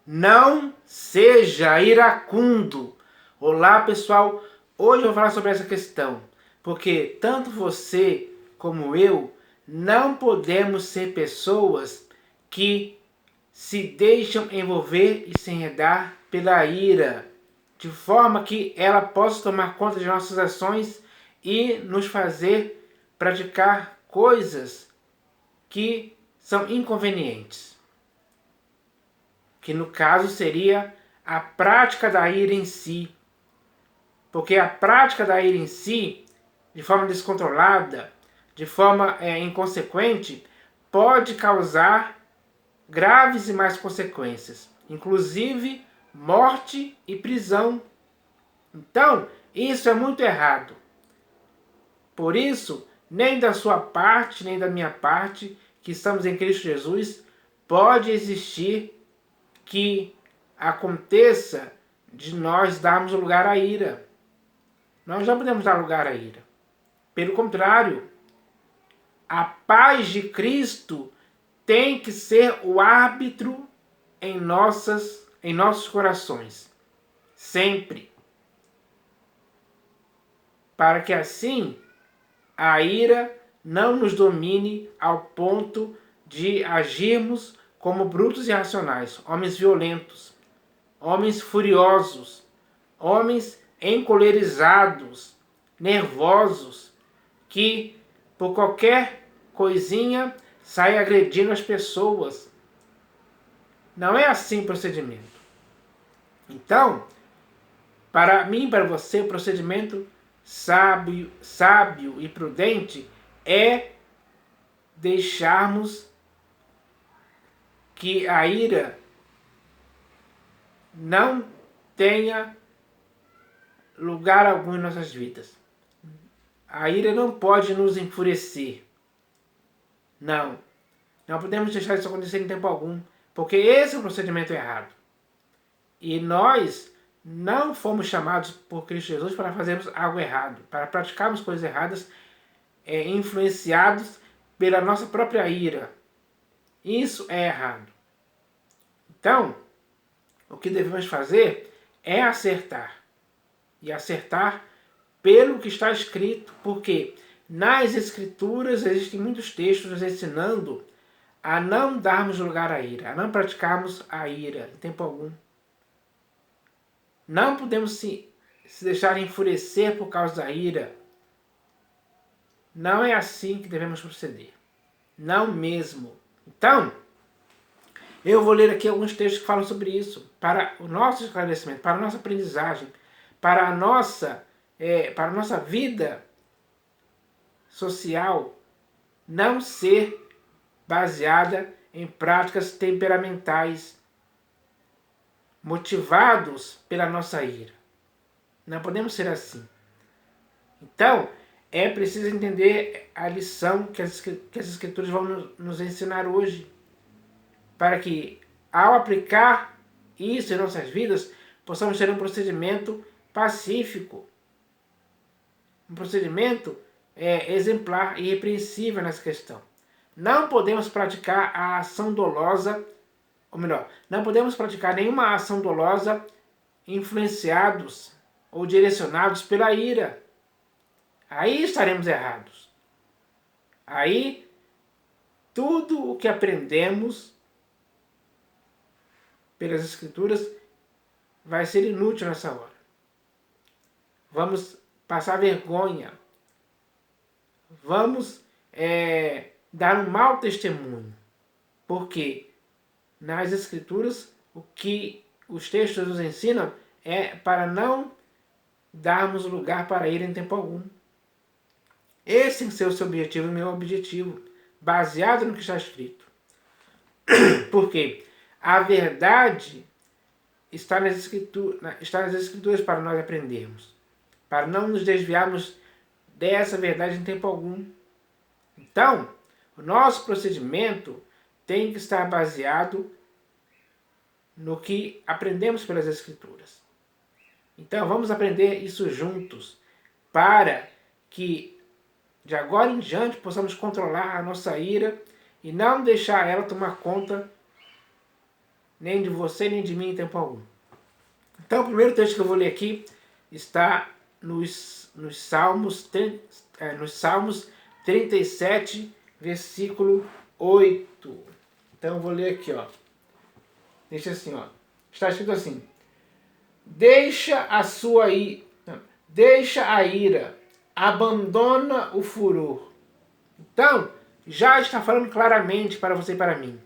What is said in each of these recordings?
Não seja iracundo. Olá, pessoal. Hoje eu vou falar sobre essa questão, porque tanto você como eu não podemos ser pessoas que se deixam envolver e se enredar pela ira, de forma que ela possa tomar conta de nossas ações e nos fazer praticar coisas que são inconvenientes, que no caso seria a prática da ira em si. Porque a prática da ira em si, de forma descontrolada, de forma inconsequente, pode causar graves e mais consequências, inclusive morte e prisão. Então, isso é muito errado. Por isso, nem da sua parte, nem da minha parte, que estamos em Cristo Jesus, pode existir que aconteça de nós darmos lugar à ira. Nós não podemos dar lugar à ira. Pelo contrário, a paz de Cristo tem que ser o árbitro em nossos corações. Sempre. Para que assim a ira não nos domine ao ponto de agirmos como brutos e irracionais, homens violentos, homens furiosos, homens encolerizados, nervosos, que por qualquer coisinha saem agredindo as pessoas. Não é assim o procedimento. Então, para mim e para você, o procedimento sábio e prudente é deixarmos que a ira não tenha lugar algum em nossas vidas. A ira não pode nos enfurecer. Não. Não podemos deixar isso acontecer em tempo algum, porque esse é o procedimento errado. E nós não fomos chamados por Cristo Jesus para fazermos algo errado, para praticarmos coisas erradas, influenciados pela nossa própria ira. Isso é errado. Então, o que devemos fazer é acertar. E acertar pelo que está escrito, porque nas Escrituras existem muitos textos nos ensinando a não darmos lugar à ira, a não praticarmos a ira em tempo algum. Não podemos se deixar enfurecer por causa da ira. Não é assim que devemos proceder. Não mesmo. Então, eu vou ler aqui alguns textos que falam sobre isso, para o nosso esclarecimento, para a nossa aprendizagem, para a nossa vida social não ser baseada em práticas temperamentais, motivados pela nossa ira. Não podemos ser assim. Então, é preciso entender a lição que as Escrituras vão nos ensinar hoje, para que, ao aplicar isso em nossas vidas, possamos ter um procedimento pacífico, um procedimento exemplar e irrepreensível nessa questão. Não podemos praticar a ação dolosa, ou melhor, não podemos praticar nenhuma ação dolosa influenciados ou direcionados pela ira. Aí estaremos errados. Aí, tudo o que aprendemos pelas Escrituras vai ser inútil nessa hora. Vamos passar vergonha. Vamos dar um mau testemunho. Porque nas Escrituras o que os textos nos ensinam é para não darmos lugar para ir em tempo algum. Esse tem que ser o seu objetivo e o meu objetivo, baseado no que está escrito. Porque a verdade está nas Escrituras para nós aprendermos, para não nos desviarmos dessa verdade em tempo algum. Então, o nosso procedimento tem que estar baseado no que aprendemos pelas Escrituras. Então, vamos aprender isso juntos, para que de agora em diante possamos controlar a nossa ira e não deixar ela tomar conta nem de você, nem de mim em tempo algum. Então, o primeiro texto que eu vou ler aqui está nos Salmos 37, versículo 8. Então, eu vou ler aqui, ó. Deixa assim, ó. Está escrito assim: Deixa a ira, abandona o furor. Então, já está falando claramente para você e para mim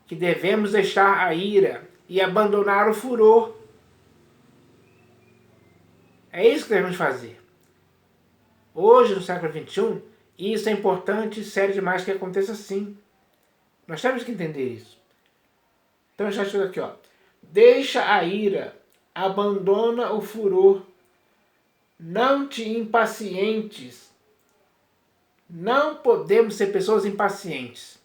que devemos deixar a ira e abandonar o furor. É isso que devemos fazer. Hoje, no século XXI, isso é importante e sério demais que aconteça assim. Nós temos que entender isso. Então, já estou aqui, ó. Deixa a ira, abandona o furor. Não te impacientes. Não podemos ser pessoas impacientes.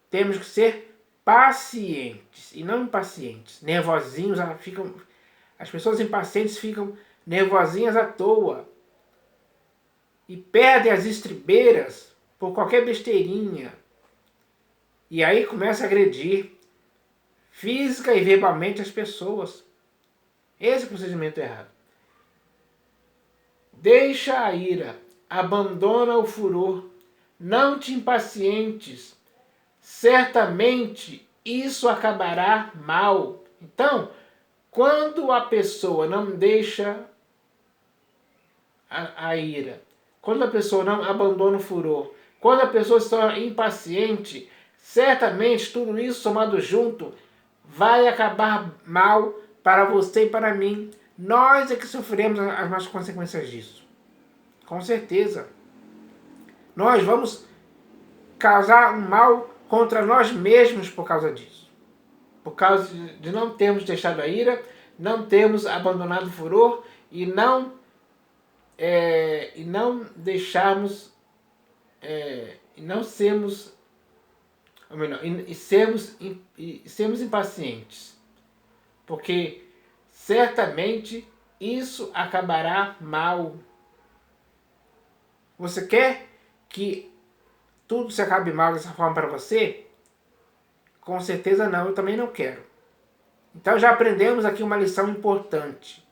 Temos que ser pacientes e não impacientes. Nervosinhos, as pessoas impacientes ficam nervosinhas à toa e perdem as estribeiras por qualquer besteirinha. E aí começa a agredir física e verbalmente as pessoas. Esse é o procedimento errado. Deixa a ira, abandona o furor, não te impacientes, certamente isso acabará mal. Então, quando a pessoa não deixa a ira, quando a pessoa não abandona o furor, quando a pessoa se torna impaciente, certamente tudo isso somado junto vai acabar mal para você e para mim. Nós é que sofremos as consequências disso. Com certeza. Nós vamos causar um mal contra nós mesmos por causa disso. Por causa de não termos deixado a ira, não termos abandonado o furor e não deixarmos e não sermos, ou melhor, e sermos impacientes. Porque certamente isso acabará mal. Você quer que tudo se acabe mal dessa forma para você? Com certeza não, eu também não quero. Então já aprendemos aqui uma lição importante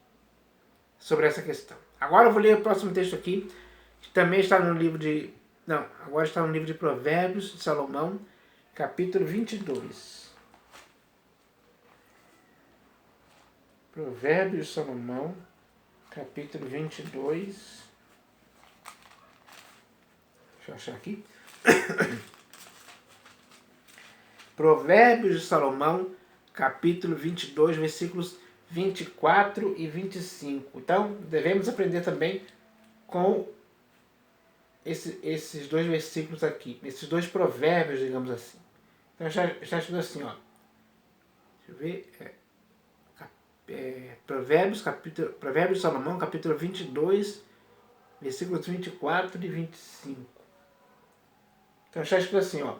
sobre essa questão. Agora eu vou ler o próximo texto aqui, que também está no livro de... Não, agora está no livro de Provérbios de Salomão, capítulo 22. Provérbios de Salomão, capítulo 22. Deixa eu achar aqui. Provérbios de Salomão, capítulo 22, versículos 24 e 25. Então, devemos aprender também com esses dois versículos aqui, esses dois provérbios, digamos assim. Então, já estudo assim, ó. Deixa eu ver. Provérbios de Salomão, capítulo 22, versículos 24 e 25. Então, já escuta assim, ó.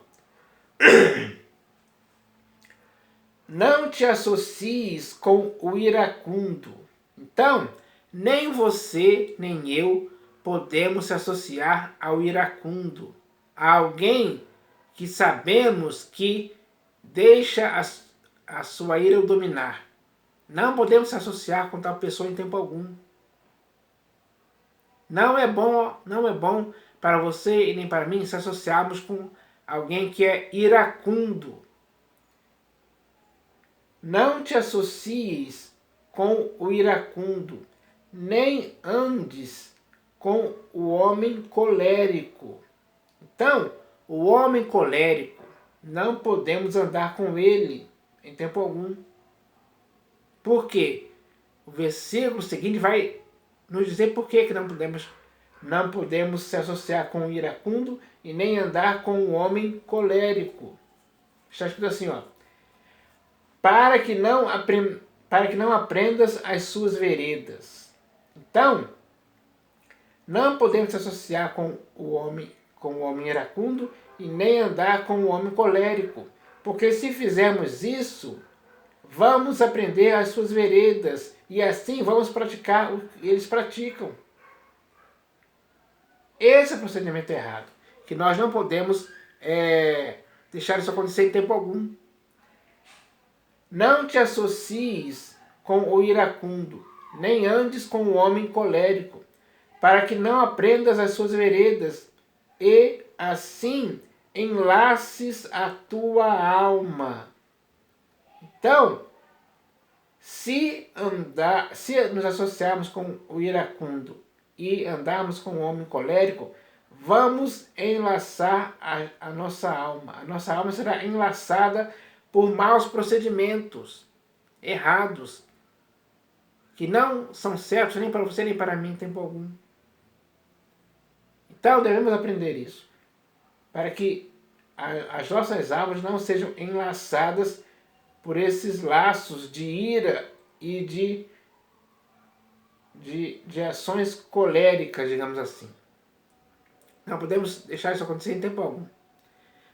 Não te associes com o iracundo. Então, nem você, nem eu podemos se associar ao iracundo. A alguém que sabemos que deixa a sua ira o dominar. Não podemos se associar com tal pessoa em tempo algum. Não é bom para você e nem para mim se associarmos com alguém que é iracundo. Não te associes com o iracundo, nem andes com o homem colérico. Então, o homem colérico, não podemos andar com ele em tempo algum. Por quê? O versículo seguinte vai nos dizer por que não podemos se associar com o iracundo e nem andar com o homem colérico. Está escrito assim, ó. Para que não aprendas as suas veredas. Então, não podemos se associar com o homem iracundo e nem andar com o homem colérico. Porque se fizermos isso, vamos aprender as suas veredas e assim vamos praticar o que eles praticam. Esse é o procedimento errado, que nós não podemos deixar isso acontecer em tempo algum. Não te associes com o iracundo, nem andes com o homem colérico, para que não aprendas as suas veredas e assim enlaces a tua alma. Então, se nos associarmos com o iracundo e andarmos com o homem colérico, vamos enlaçar a nossa alma. A nossa alma será enlaçada por maus procedimentos errados, que não são certos nem para você nem para mim em tempo algum. Então devemos aprender isso, para que as nossas almas não sejam enlaçadas por esses laços de ira e de ações coléricas, digamos assim. Não podemos deixar isso acontecer em tempo algum.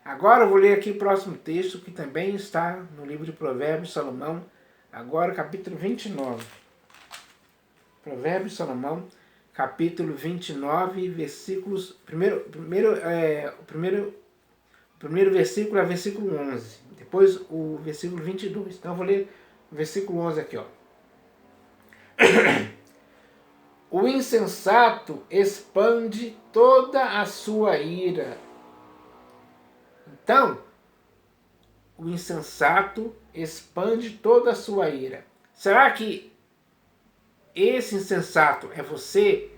Agora eu vou ler aqui o próximo texto, que também está no livro de Provérbios de Salomão, agora capítulo 29. Provérbios de Salomão, capítulo 29, versículos... O primeiro versículo é o versículo 11, depois o versículo 22. Então eu vou ler o versículo 11 aqui, ó. O insensato expande toda a sua ira. Então, o insensato expande toda a sua ira. Será que esse insensato é você?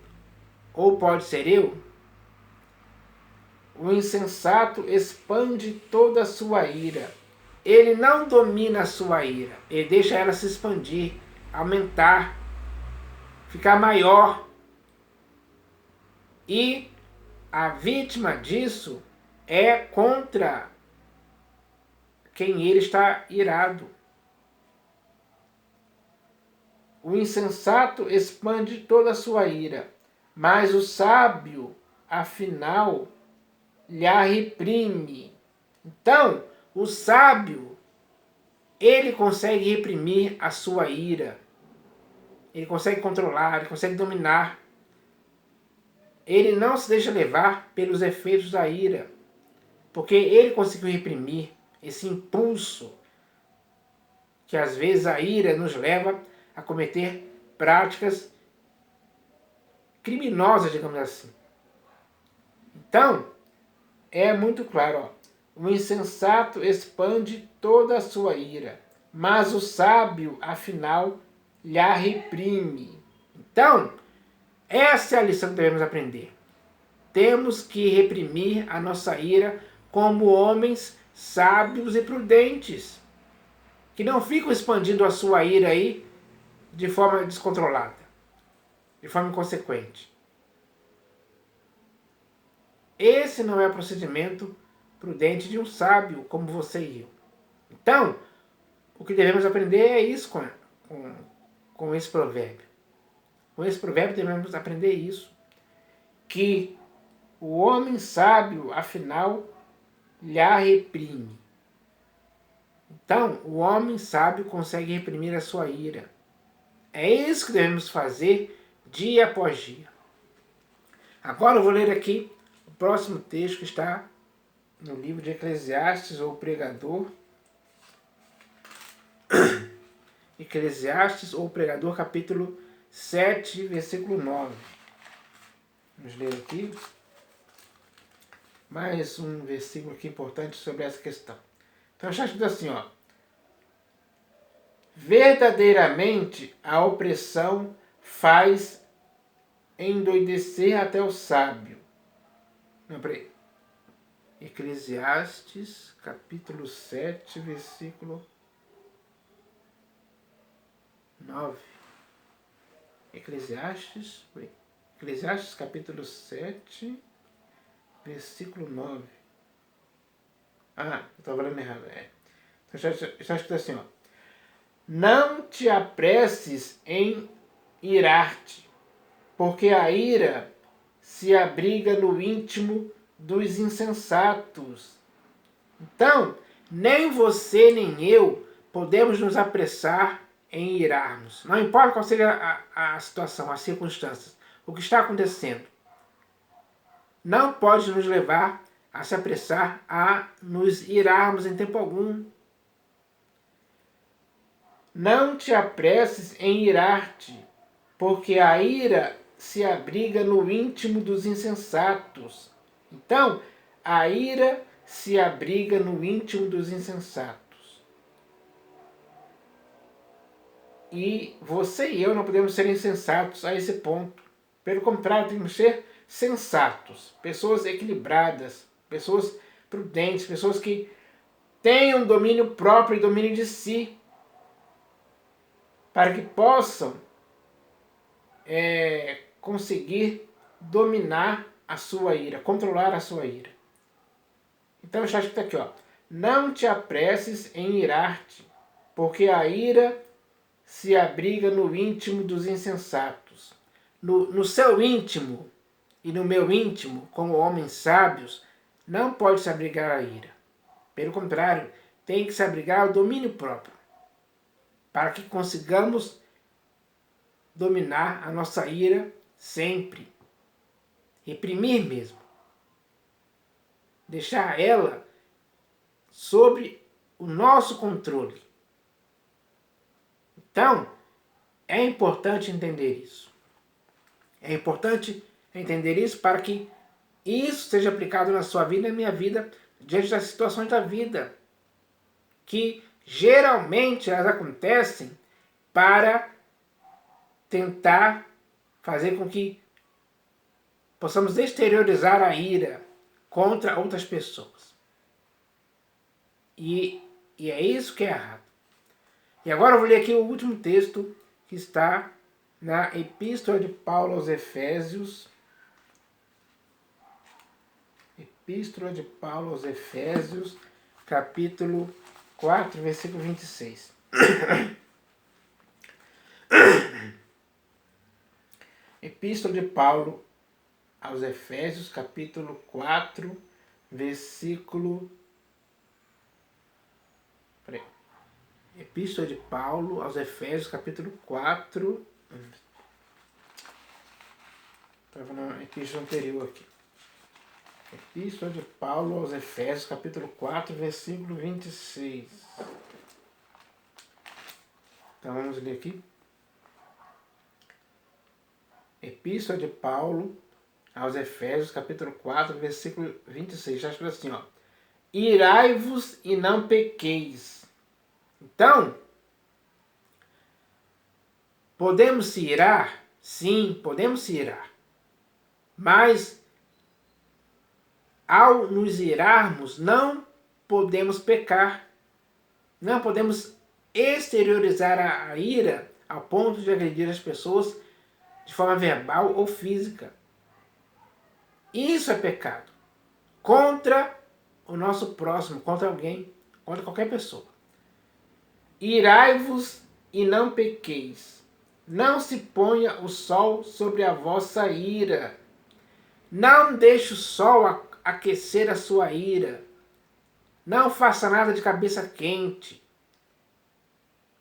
Ou pode ser eu? O insensato expande toda a sua ira. Ele não domina a sua ira. Ele deixa ela se expandir, aumentar, ficar maior. E a vítima disso é contra quem ele está irado. O insensato expande toda a sua ira, mas o sábio, afinal, lhe reprime. Então, o sábio, ele consegue reprimir a sua ira. Ele consegue controlar, ele consegue dominar. Ele não se deixa levar pelos efeitos da ira, porque ele conseguiu reprimir esse impulso que às vezes a ira nos leva a cometer práticas criminosas, digamos assim. Então, é muito claro, ó, o insensato expande toda a sua ira, mas o sábio, afinal, lhe reprime. Então, essa é a lição que devemos aprender. Temos que reprimir a nossa ira como homens sábios e prudentes, que não ficam expandindo a sua ira aí de forma descontrolada, de forma inconsequente. Esse não é o procedimento prudente de um sábio como você e eu. Então, o que devemos aprender é isso com esse provérbio. Com esse provérbio devemos aprender isso, que o homem sábio, afinal, lhe reprime. Então, o homem sábio consegue reprimir a sua ira. É isso que devemos fazer dia após dia. Agora eu vou ler aqui o próximo texto que está no livro de Eclesiastes, ou Pregador. Eclesiastes, ou Pregador, capítulo 7, versículo 9. Vamos ler aqui mais um versículo aqui importante sobre essa questão. Então está escrito assim, ó. Verdadeiramente a opressão faz endoidecer até o sábio. Não, peraí. Eclesiastes, capítulo 7, versículo 9. Eclesiastes, capítulo 7, versículo 9. Ah, eu estava lendo errado. Então está escrito assim, ó. Não te apresses em irar-te, porque a ira se abriga no íntimo dos insensatos. Então, nem você nem eu podemos nos apressar em irarmos. Não importa qual seja a situação, as circunstâncias, o que está acontecendo. Não pode nos levar a se apressar a nos irarmos em tempo algum. Não te apresses em irar-te, porque a ira se abriga no íntimo dos insensatos. Então, a ira se abriga no íntimo dos insensatos. E você e eu não podemos ser insensatos a esse ponto. Pelo contrário, temos que ser sensatos, pessoas equilibradas, pessoas prudentes, pessoas que tenham domínio próprio e domínio de si, para que possam conseguir dominar a sua ira, controlar a sua ira. Então está escrito aqui, ó: não te apresses em irar-te, porque a ira se abriga no íntimo dos insensatos. No seu íntimo e no meu íntimo, como homens sábios, não pode se abrigar a ira. Pelo contrário, tem que se abrigar o domínio próprio, para que consigamos dominar a nossa ira sempre. Reprimir mesmo. Deixar ela sob o nosso controle. Então, é importante entender isso. É importante entender isso para que isso seja aplicado na sua vida e na minha vida, diante das situações da vida, que geralmente elas acontecem para tentar fazer com que possamos exteriorizar a ira contra outras pessoas. E é isso que é errado. E agora eu vou ler aqui o último texto que está na Epístola de Paulo aos Efésios. Epístola de Paulo aos Efésios, capítulo 4, versículo 26. Epístola de Paulo aos Efésios, capítulo 4, versículo... Epístola de Paulo aos Efésios, capítulo 4... Estava na epístola anterior aqui. Epístola de Paulo aos Efésios, capítulo 4, versículo 26. Então vamos ler aqui. Epístola de Paulo aos Efésios, capítulo 4, versículo 26. Já escreve assim, ó: irai-vos e não pequeis. Então, podemos se irar? Sim, podemos se irar. Mas, ao nos irarmos, não podemos pecar. Não podemos exteriorizar a ira ao ponto de agredir as pessoas de forma verbal ou física. Isso é pecado. Contra o nosso próximo, contra alguém, contra qualquer pessoa. Irai-vos e não pequeis. Não se ponha o sol sobre a vossa ira. Não deixe o sol aquecer a sua ira. Não faça nada de cabeça quente.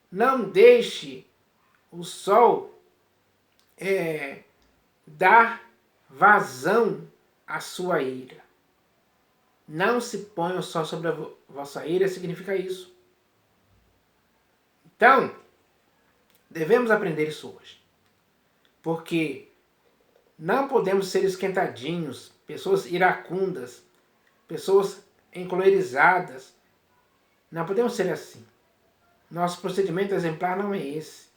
Não deixe o sol dar vazão à sua ira. Não se ponha o sol sobre a vossa ira, significa isso. Então, devemos aprender isso hoje. Porque não podemos ser esquentadinhos, pessoas iracundas, pessoas encolerizadas. Não podemos ser assim. Nosso procedimento exemplar não é esse.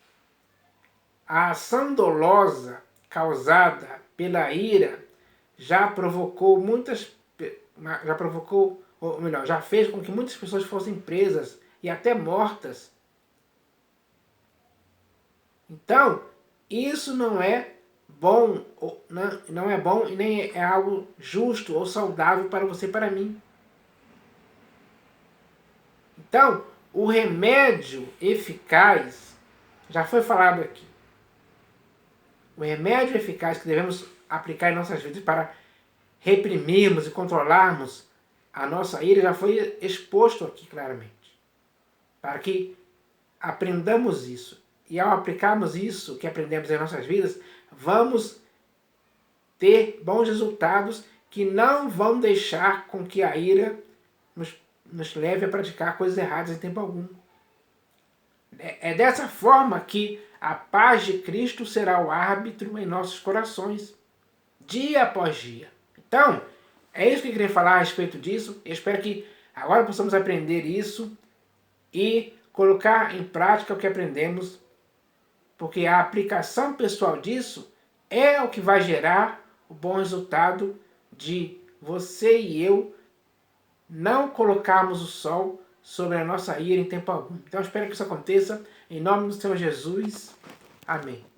A ação dolosa causada pela ira já provocou já fez com que muitas pessoas fossem presas e até mortas. Então, isso não é bom, não é bom e nem é algo justo ou saudável para você e para mim. Então, o remédio eficaz, já foi falado aqui, o remédio eficaz que devemos aplicar em nossas vidas para reprimirmos e controlarmos a nossa ira já foi exposto aqui claramente. Para que aprendamos isso. E ao aplicarmos isso que aprendemos em nossas vidas, vamos ter bons resultados que não vão deixar com que a ira nos leve a praticar coisas erradas em tempo algum. É dessa forma que a paz de Cristo será o árbitro em nossos corações, dia após dia. Então, é isso que eu queria falar a respeito disso. Eu espero que agora possamos aprender isso e colocar em prática o que aprendemos, porque a aplicação pessoal disso é o que vai gerar o bom resultado de você e eu não colocarmos o sol sobre a nossa ira em tempo algum. Então eu espero que isso aconteça, em nome do Senhor Jesus. Amém.